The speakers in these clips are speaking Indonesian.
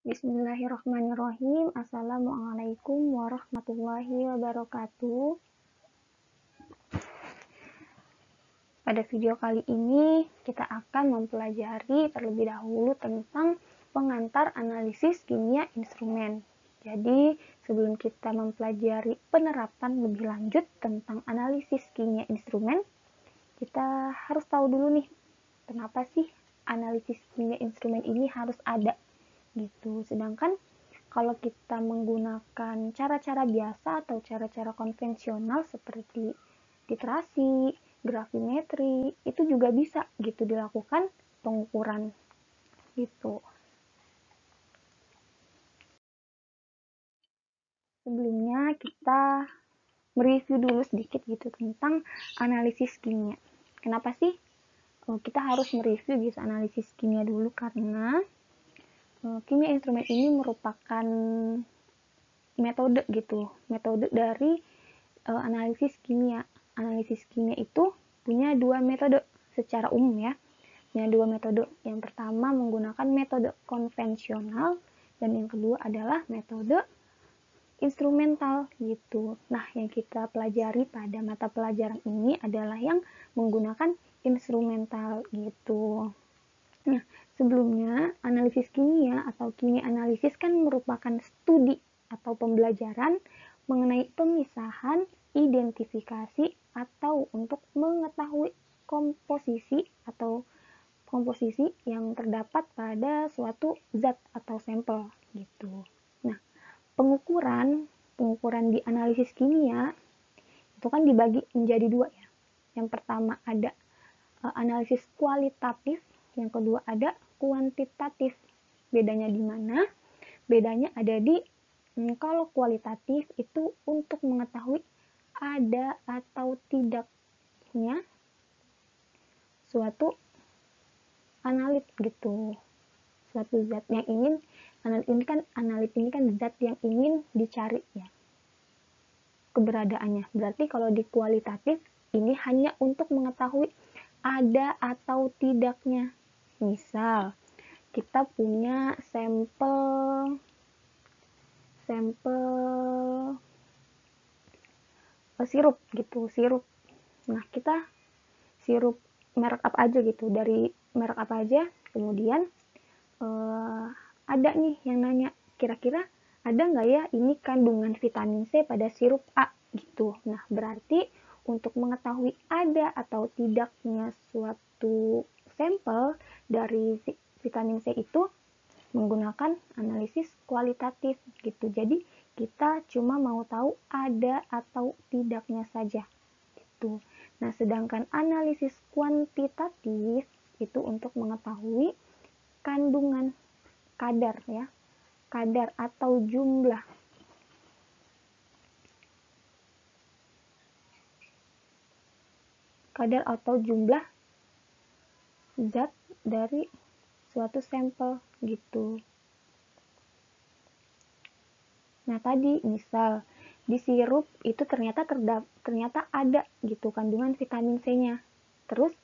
Bismillahirrahmanirrahim. Assalamualaikum warahmatullahi wabarakatuh. Pada video kali ini kita akan mempelajari terlebih dahulu tentang pengantar analisis kimia instrumen. Jadi sebelum kita mempelajari penerapan lebih lanjut tentang analisis kimia instrumen, kita harus tahu dulu nih, kenapa sih analisis kimia instrumen ini harus ada gitu. Sedangkan kalau kita menggunakan cara-cara biasa atau cara-cara konvensional seperti titrasi, gravimetri, itu juga bisa gitu dilakukan pengukuran gitu. Sebelumnya kita mereview dulu sedikit gitu tentang analisis kimia. Kenapa sih kita harus mereview gitu analisis kimia dulu? Karena kimia instrumen ini merupakan metode gitu, metode dari analisis kimia. Analisis kimia itu punya dua metode secara umum ya. Punya dua metode. Yang pertama menggunakan metode konvensional dan yang kedua adalah metode instrumental gitu. Nah, yang kita pelajari pada mata pelajaran ini adalah yang menggunakan instrumental gitu. Nah, sebelumnya analisis kimia atau kimia analisis kan merupakan studi atau pembelajaran mengenai pemisahan, identifikasi, atau untuk mengetahui komposisi atau komposisi yang terdapat pada suatu zat atau sampel gitu. Nah, pengukuran di analisis kimia itu kan dibagi menjadi dua ya. Yang pertama ada analisis kualitatif, yang kedua ada kuantitatif. Bedanya di mana? Bedanya ada di kalau kualitatif itu untuk mengetahui ada atau tidaknya suatu analit gitu, suatu zat yang ingin analit ini kan zat yang ingin dicari ya keberadaannya. Berarti kalau di kualitatif ini hanya untuk mengetahui ada atau tidaknya. Misal kita punya sampel sirup gitu, sirup. Nah, kita sirup merek apa aja gitu, dari merek apa aja. Kemudian ada nih yang nanya, kira-kira ada nggak ya ini kandungan vitamin C pada sirup A gitu. Nah, berarti untuk mengetahui ada atau tidaknya suatu sampel dari vitamin C itu menggunakan analisis kualitatif gitu. Jadi kita cuma mau tahu ada atau tidaknya saja gitu. Nah, sedangkan analisis kuantitatif itu untuk mengetahui kandungan, kadar ya, kadar atau jumlah zat dari suatu sampel gitu. Nah, tadi misal di sirup itu ternyata ada gitu kandungan vitamin C-nya. Terus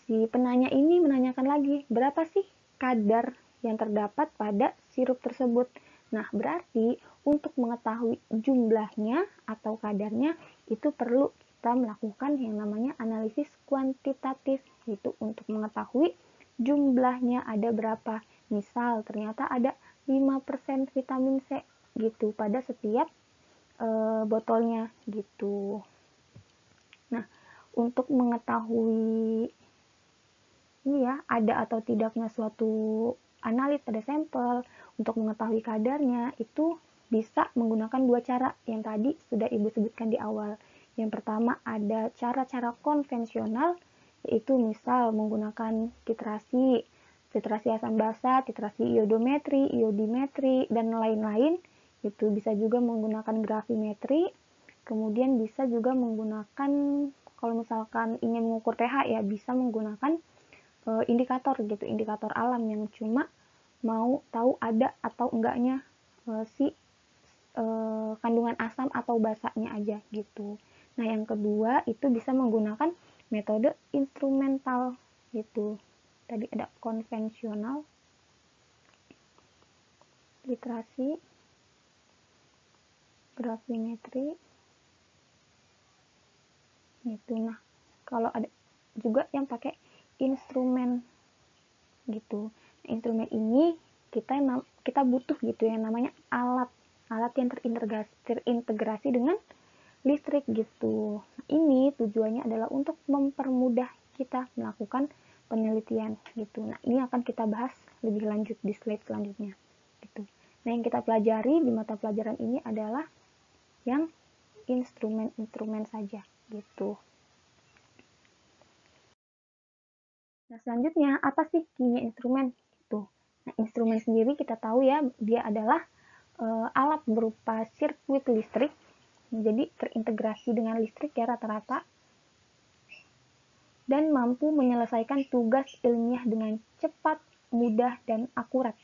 si penanya ini menanyakan lagi, berapa sih kadar yang terdapat pada sirup tersebut? Nah, berarti untuk mengetahui jumlahnya atau kadarnya itu perlu kita melakukan yang namanya analisis kuantitatif gitu untuk mengetahui jumlahnya ada berapa. Misal ternyata ada 5% vitamin C gitu pada setiap botolnya gitu. Nah, untuk mengetahui ini ya ada atau tidaknya suatu analit pada sampel, untuk mengetahui kadarnya itu bisa menggunakan dua cara yang tadi sudah Ibu sebutkan di awal. Yang pertama ada cara-cara konvensional, yaitu misal menggunakan titrasi asam basa, titrasi iodometri, iodimetri, dan lain-lain. Itu bisa juga menggunakan gravimetri, kemudian bisa juga menggunakan kalau misalkan ingin mengukur pH ya bisa menggunakan indikator gitu, indikator alam yang cuma mau tahu ada atau enggaknya si kandungan asam atau basanya aja gitu. Nah, yang kedua itu bisa menggunakan metode instrumental gitu. Tadi ada konvensional, litrasi, gravimetri gitu. Nah, kalau ada juga yang pakai instrumen gitu. Nah, instrumen ini kita butuh gitu yang namanya alat yang terintegrasi dengan listrik gitu. Nah, ini tujuannya adalah untuk mempermudah kita melakukan penelitian gitu. Nah, ini akan kita bahas lebih lanjut di slide selanjutnya gitu. Nah, yang kita pelajari di mata pelajaran ini adalah yang instrumen-instrumen saja gitu. Nah, selanjutnya apa sih kimia instrumen? Gitu. Nah, instrumen sendiri kita tahu ya, dia adalah alat berupa sirkuit listrik, jadi terintegrasi dengan listrik ya rata-rata, dan mampu menyelesaikan tugas ilmiah dengan cepat, mudah, dan akurat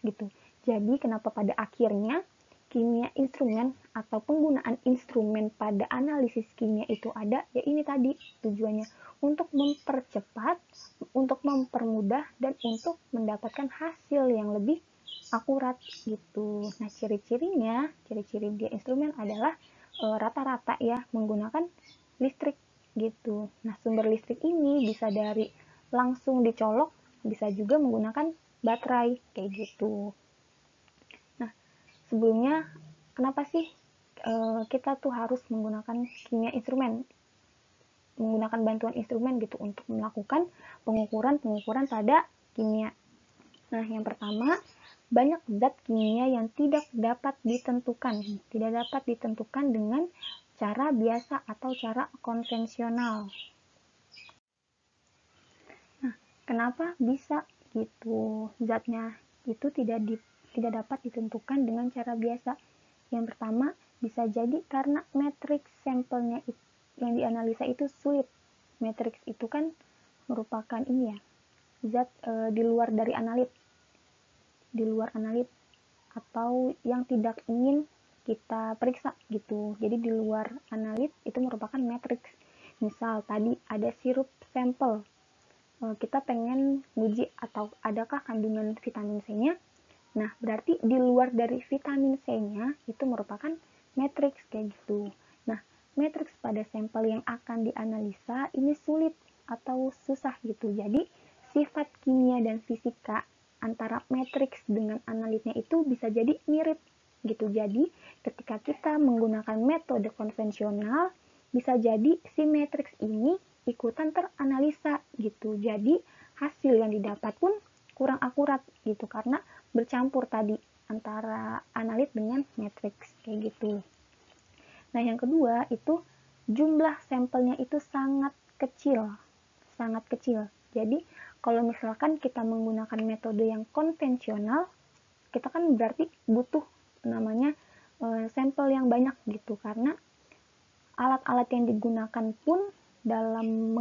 gitu. Jadi kenapa pada akhirnya kimia instrumen atau penggunaan instrumen pada analisis kimia itu ada, ya ini tadi tujuannya untuk mempercepat, untuk mempermudah, dan untuk mendapatkan hasil yang lebih akurat gitu. Nah, ciri-ciri dia instrumen adalah rata-rata ya menggunakan listrik gitu. Nah, sumber listrik ini bisa dari langsung dicolok, bisa juga menggunakan baterai kayak gitu. Nah, sebelumnya kenapa sih kita tuh harus menggunakan kimia instrumen, menggunakan bantuan instrumen gitu untuk melakukan pengukuran pada kimia. Nah, yang pertama, banyak zat kimia yang tidak dapat ditentukan dengan cara biasa atau cara konvensional. Nah, kenapa bisa gitu zatnya itu tidak dapat ditentukan dengan cara biasa? Yang pertama, bisa jadi karena matriks sampelnya yang dianalisa itu sulit. Matriks itu kan merupakan ini ya, zat di luar analit atau yang tidak ingin kita periksa gitu. Jadi di luar analit itu merupakan matriks. Misal tadi ada sirup sampel, kita pengen nguji atau adakah kandungan vitamin C-nya. Nah, berarti di luar dari vitamin C-nya itu merupakan matriks kayak gitu. Nah, matriks pada sampel yang akan dianalisa ini sulit atau susah gitu. Jadi, sifat kimia dan fisika antara matriks dengan analitnya itu bisa jadi mirip gitu. Jadi, ketika kita menggunakan metode konvensional, bisa jadi si matriks ini ikutan teranalisa gitu. Jadi, hasil yang didapat pun kurang akurat gitu karena bercampur tadi antara analit dengan matriks kayak gitu. Nah, yang kedua itu jumlah sampelnya itu sangat kecil. Jadi, kalau misalkan kita menggunakan metode yang konvensional, kita kan berarti butuh namanya sampel yang banyak gitu karena alat-alat yang digunakan pun dalam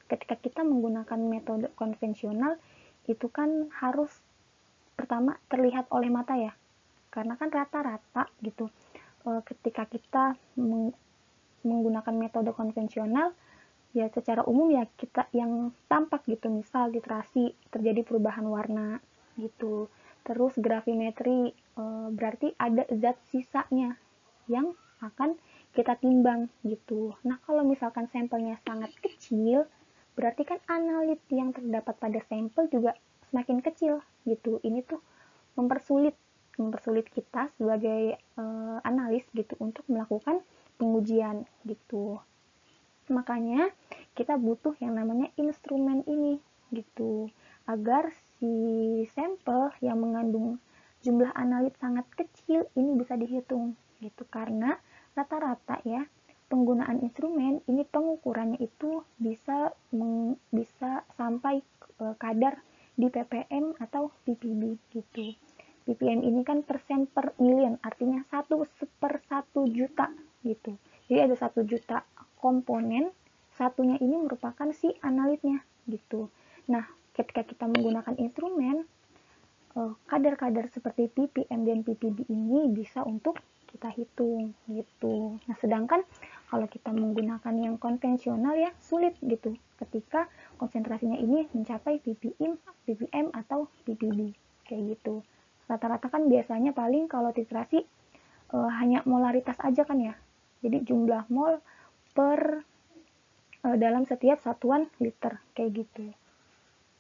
ketika kita menggunakan metode konvensional itu kan harus pertama terlihat oleh mata ya, karena kan rata-rata gitu ketika kita menggunakan metode konvensional ya secara umum ya kita yang tampak gitu, misal literasi terjadi perubahan warna gitu, terus gravimetri berarti ada zat sisanya yang akan kita timbang gitu. Nah, kalau misalkan sampelnya sangat kecil berarti kan analit yang terdapat pada sampel juga semakin kecil gitu. Ini tuh mempersulit kita sebagai analis gitu untuk melakukan pengujian gitu. Makanya kita butuh yang namanya instrumen ini gitu agar si sampel yang mengandung jumlah analit sangat kecil ini bisa dihitung gitu, karena rata-rata ya penggunaan instrumen ini pengukurannya itu bisa sampai kadar di ppm atau ppb gitu. ppm ini kan persen per million, artinya 1/1 juta gitu. Jadi ada 1 juta komponen, satunya ini merupakan si analitnya gitu. Nah, ketika kita menggunakan instrumen, kadar-kadar seperti ppm dan ppb ini bisa untuk kita hitung gitu. Nah, sedangkan kalau kita menggunakan yang konvensional ya sulit gitu ketika konsentrasinya ini mencapai ppm atau ppb kayak gitu. rata-rata kan biasanya paling kalau titrasi hanya molaritas aja kan ya. Jadi jumlah mol per dalam setiap satuan liter kayak gitu.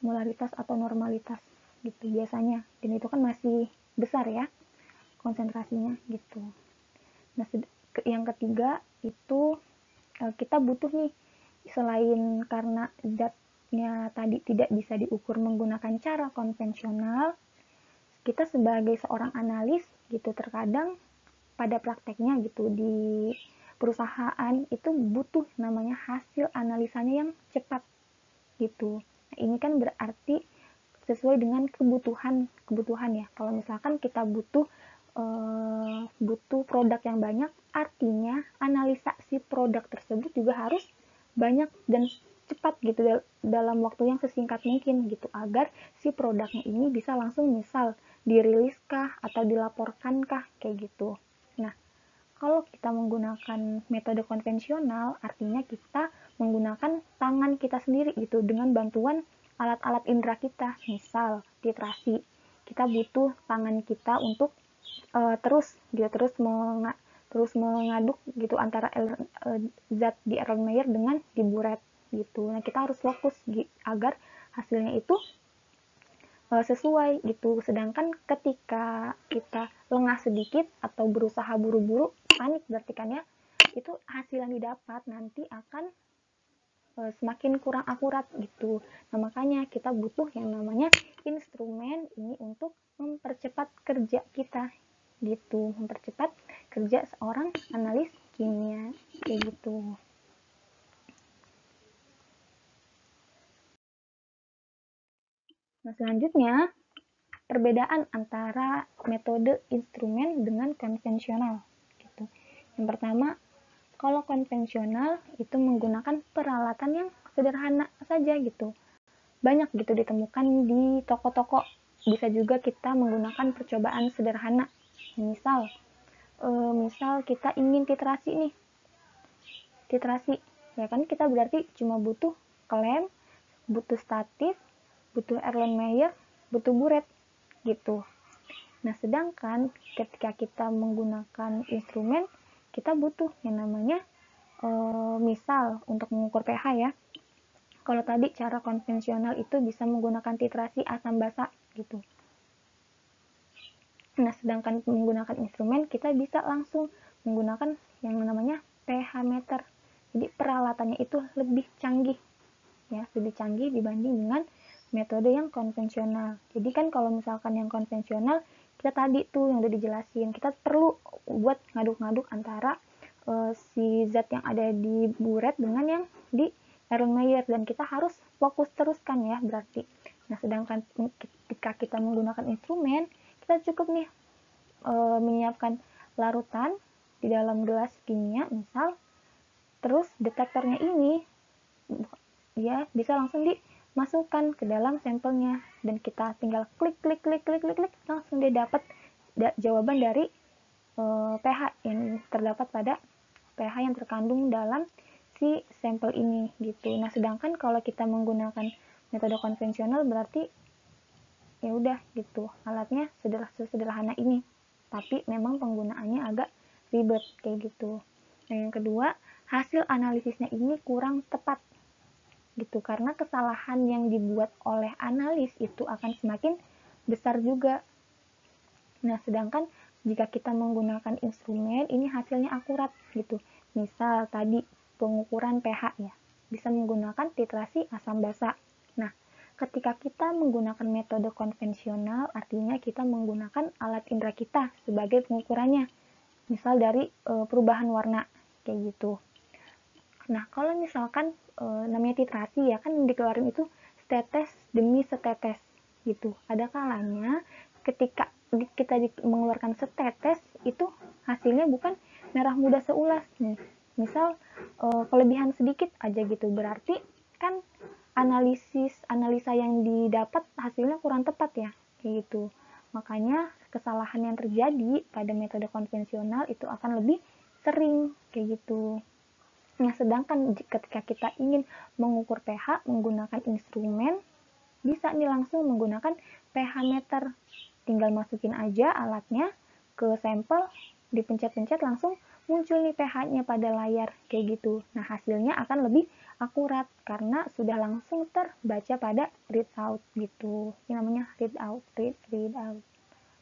Molaritas atau normalitas gitu biasanya. Dan itu kan masih besar ya konsentrasinya gitu. Nah, yang ketiga itu kita butuh nih, selain karena zatnya tadi tidak bisa diukur menggunakan cara konvensional, kita sebagai seorang analis gitu terkadang pada prakteknya gitu di perusahaan itu butuh namanya hasil analisanya yang cepat gitu. Nah, ini kan berarti sesuai dengan kebutuhan ya. Kalau misalkan kita butuh produk yang banyak, artinya analisa si produk tersebut juga harus banyak dan cepat gitu dalam waktu yang sesingkat mungkin gitu, agar si produknya ini bisa langsung misal diriliskah atau dilaporkankah kayak gitu. Nah, kalau kita menggunakan metode konvensional, artinya kita menggunakan tangan kita sendiri gitu dengan bantuan alat-alat indera kita, misal titrasi. Kita butuh tangan kita untuk terus mengaduk gitu antara zat di Erlenmeyer dengan di buret gitu. Nah, kita harus fokus agar hasilnya itu sesuai gitu. Sedangkan ketika kita lengah sedikit atau berusaha buru-buru, panik berarti kan ya, itu hasil yang didapat nanti akan semakin kurang akurat gitu. Nah, makanya kita butuh yang namanya instrumen ini untuk mempercepat kerja kita gitu, mempercepat kerja seorang analis kimia kayak gitu. Nah, selanjutnya perbedaan antara metode instrumen dengan konvensional gitu. Yang pertama, kalau konvensional itu menggunakan peralatan yang sederhana saja gitu. Banyak gitu ditemukan di toko-toko. Bisa juga kita menggunakan percobaan sederhana. Misal kita ingin titrasi nih. Titrasi, ya kan kita berarti cuma butuh klem, butuh statif, butuh Erlenmeyer, butuh buret gitu. Nah, sedangkan ketika kita menggunakan instrumen, kita butuh yang namanya misal untuk mengukur pH ya. Kalau tadi cara konvensional itu bisa menggunakan titrasi asam basa gitu. Nah, sedangkan menggunakan instrumen kita bisa langsung menggunakan yang namanya pH meter. Jadi peralatannya itu lebih canggih ya, lebih canggih dibanding dengan metode yang konvensional. Jadi kan kalau misalkan yang konvensional kita tadi tuh yang udah dijelasin, kita perlu buat ngaduk-ngaduk antara si zat yang ada di buret dengan yang di Erlenmeyer dan kita harus fokus teruskan ya berarti. Nah, sedangkan ketika kita menggunakan instrumen, kita cukup nih menyiapkan larutan di dalam gelas kimia misal, terus detektornya ini ya bisa langsung dimasukkan ke dalam sampelnya dan kita tinggal klik langsung dia dapat jawaban dari pH yang terdapat pada pH yang terkandung dalam si sampel ini gitu. Nah, sedangkan kalau kita menggunakan metode konvensional berarti ya udah gitu, alatnya sederhana ini, tapi memang penggunaannya agak ribet kayak gitu. Nah, yang kedua, hasil analisisnya ini kurang tepat gitu, karena kesalahan yang dibuat oleh analis itu akan semakin besar juga. Nah, sedangkan jika kita menggunakan instrumen, ini hasilnya akurat gitu. Misal tadi pengukuran pH ya, bisa menggunakan titrasi asam basa. Nah, ketika kita menggunakan metode konvensional, artinya kita menggunakan alat indera kita sebagai pengukurannya. Misal dari perubahan warna kayak gitu. Nah, kalau misalkan namanya titrasi ya kan yang dikeluarin itu setetes demi setetes gitu. Ada kalanya ketika kita mengeluarkan setetes itu hasilnya bukan merah muda seulas nih. Misal kelebihan sedikit aja gitu, berarti kan analisa yang didapat hasilnya kurang tepat ya kayak gitu. Makanya kesalahan yang terjadi pada metode konvensional itu akan lebih sering kayak gitu. Nah, sedangkan ketika kita ingin mengukur pH menggunakan instrumen, bisa nih langsung menggunakan pH meter tinggal masukin aja alatnya ke sampel, dipencet-pencet langsung muncul nih pH-nya pada layar kayak gitu. Nah, hasilnya akan lebih akurat karena sudah langsung terbaca pada readout gitu. Ini namanya readout,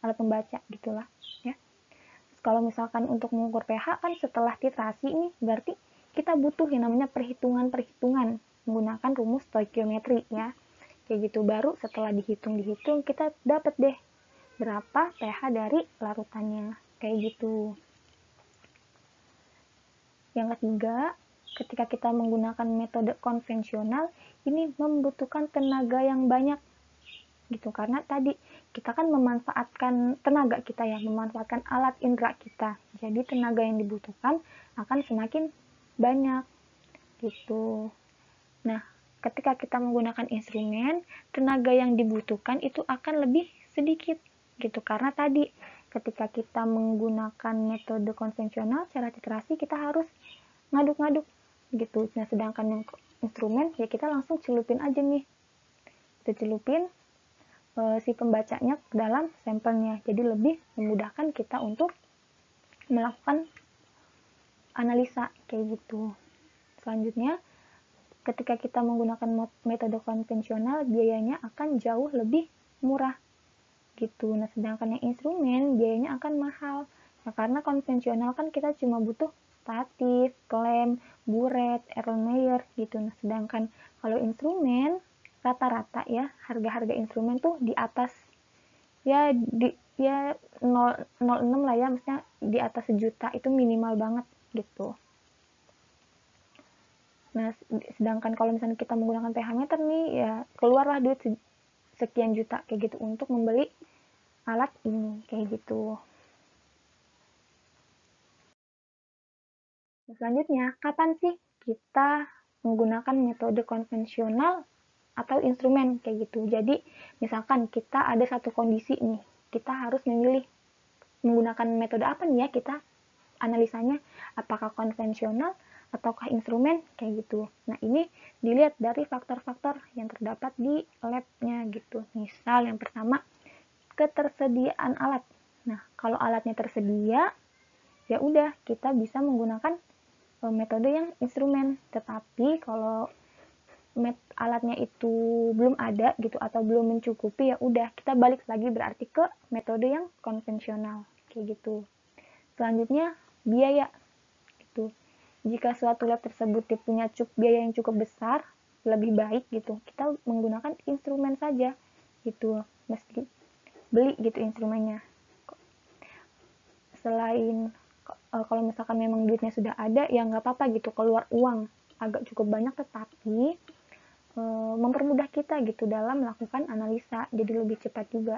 alat pembaca gitulah ya. Kalau misalkan untuk mengukur pH kan setelah titrasi nih, berarti kita butuh yang namanya perhitungan-perhitungan menggunakan rumus stoikiometri ya. Kayak gitu, baru setelah dihitung kita dapat deh berapa pH dari larutannya. Kayak gitu. Yang ketiga, ketika kita menggunakan metode konvensional, ini membutuhkan tenaga yang banyak gitu, karena tadi kita kan memanfaatkan tenaga kita ya, memanfaatkan alat indera kita. Jadi tenaga yang dibutuhkan akan semakin banyak gitu. Nah, ketika kita menggunakan instrumen, tenaga yang dibutuhkan itu akan lebih sedikit gitu, karena tadi ketika kita menggunakan metode konvensional cara titrasi kita harus ngaduk-ngaduk gitu. Nah, sedangkan yang instrumen ya kita langsung celupin aja nih. Kita celupin si pembacanya ke dalam sampelnya. Jadi lebih memudahkan kita untuk melakukan analisa kayak gitu. Selanjutnya, ketika kita menggunakan metode konvensional, biayanya akan jauh lebih murah gitu. Nah, sedangkan yang instrumen biayanya akan mahal. Nah, karena konvensional kan kita cuma butuh statif, klem, buret, Erlenmeyer gitu. Nah, sedangkan kalau instrumen rata-rata ya harga-harga instrumen tuh di atas ya 0,06 lah ya, maksudnya di atas 1 juta itu minimal banget gitu. Nah, sedangkan kalau misalnya kita menggunakan pH meter nih, ya keluarlah duit sekian juta kayak gitu untuk membeli alat ini kayak gitu. Nah, selanjutnya, kapan sih kita menggunakan metode konvensional atau instrumen kayak gitu? Jadi, misalkan kita ada satu kondisi nih, kita harus memilih menggunakan metode apa nih ya kita analisanya, apakah konvensional ataukah instrumen kayak gitu. Nah, ini dilihat dari faktor-faktor yang terdapat di labnya gitu. Misal yang pertama, ketersediaan alat. Nah, kalau alatnya tersedia, ya udah kita bisa menggunakan metode yang instrumen. Tetapi kalau alatnya itu belum ada gitu atau belum mencukupi, ya udah kita balik lagi berarti ke metode yang konvensional kayak gitu. Selanjutnya, biaya gitu. Jika suatu lab tersebut punya biaya yang cukup besar, lebih baik gitu kita menggunakan instrumen saja gitu, mesti beli gitu instrumennya. Selain kalau misalkan memang duitnya sudah ada, ya nggak apa-apa gitu keluar uang agak cukup banyak, tetapi mempermudah kita gitu dalam melakukan analisa, jadi lebih cepat juga.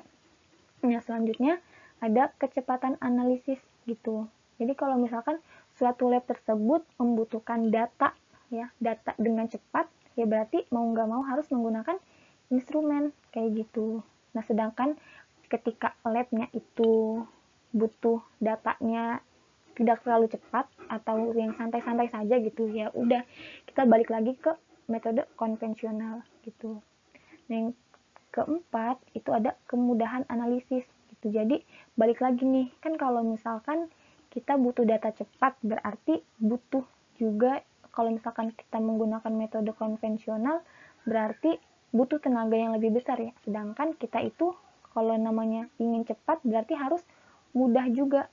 Nah, selanjutnya ada kecepatan analisis gitu. Jadi kalau misalkan suatu lab tersebut membutuhkan data ya, data dengan cepat, ya berarti mau nggak mau harus menggunakan instrumen kayak gitu. Nah, sedangkan ketika labnya itu butuh datanya tidak terlalu cepat atau yang santai-santai saja gitu, ya udah kita balik lagi ke metode konvensional gitu. Yang keempat itu ada kemudahan analisis gitu. Jadi balik lagi nih, kan kalau misalkan kita butuh data cepat berarti butuh juga, kalau misalkan kita menggunakan metode konvensional berarti butuh tenaga yang lebih besar ya. Sedangkan kita itu kalau namanya ingin cepat berarti harus mudah juga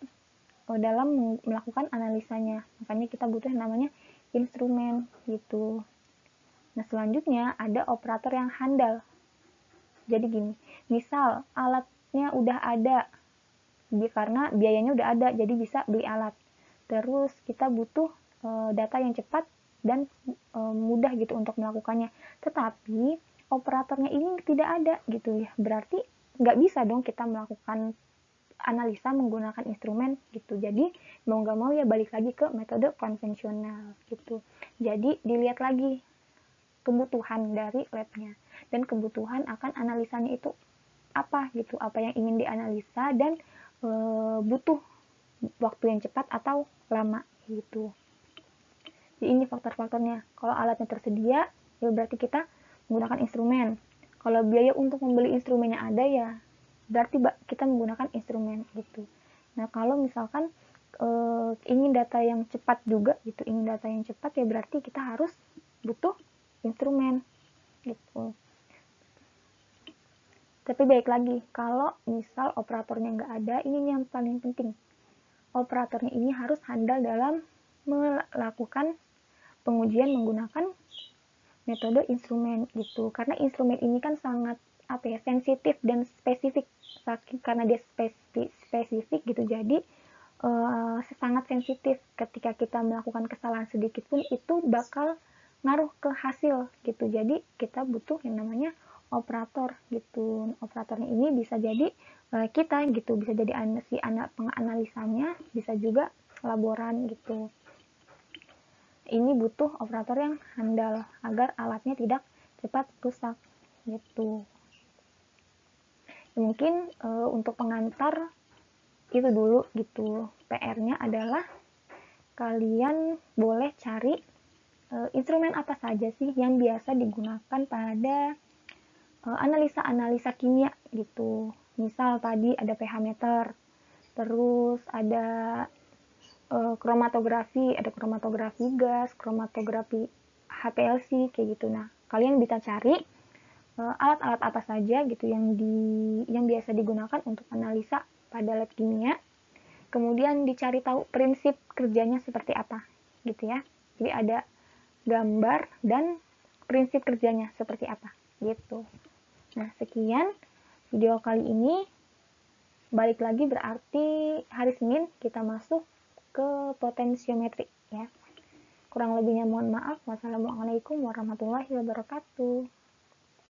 dalam melakukan analisanya. Makanya kita butuh yang namanya instrumen gitu. Nah, selanjutnya ada operator yang handal. Jadi gini, misal alatnya udah ada, karena biayanya udah ada, jadi bisa beli alat. Terus kita butuh data yang cepat dan mudah gitu untuk melakukannya. Tetapi operatornya ini tidak ada gitu ya, berarti nggak bisa dong kita melakukan analisa menggunakan instrumen gitu. Jadi mau nggak mau ya balik lagi ke metode konvensional gitu. Jadi dilihat lagi kebutuhan dari labnya dan kebutuhan akan analisanya itu apa gitu, apa yang ingin dianalisa dan butuh waktu yang cepat atau lama gitu. Jadi ini faktor-faktornya. Kalau alatnya tersedia, ya berarti kita menggunakan instrumen. Kalau biaya untuk membeli instrumennya ada, ya berarti kita menggunakan instrumen gitu. Nah, kalau misalkan ingin data yang cepat juga gitu, ingin data yang cepat ya berarti kita harus butuh instrumen gitu. Tapi baik lagi, kalau misal operatornya nggak ada, ini yang paling penting. Operatornya ini harus handal dalam melakukan pengujian menggunakan metode instrumen gitu. Karena instrumen ini kan sangat sensitif dan spesifik. Karena dia spesifik gitu, jadi sangat sensitif. Ketika kita melakukan kesalahan sedikit pun itu bakal ngaruh ke hasil gitu. Jadi kita butuh yang namanya operator gitu. Operatornya ini bisa jadi kita gitu, bisa jadi penganalisanya, bisa juga laboran gitu. Ini butuh operator yang handal agar alatnya tidak cepat rusak gitu. Mungkin untuk pengantar itu dulu gitu. PR-nya adalah kalian boleh cari instrumen apa saja sih yang biasa digunakan pada analisa-analisa kimia gitu. Misal tadi ada pH meter, terus ada kromatografi, ada kromatografi gas, kromatografi HPLC kayak gitu. Nah, kalian bisa cari alat-alat apa saja gitu yang biasa digunakan untuk analisa pada lab kimia. Kemudian dicari tahu prinsip kerjanya seperti apa gitu ya. Jadi ada gambar dan prinsip kerjanya seperti apa gitu. Nah, sekian video kali ini. Balik lagi berarti hari Senin kita masuk ke potensiometri ya. Kurang lebihnya mohon maaf. Wassalamualaikum warahmatullahi wabarakatuh.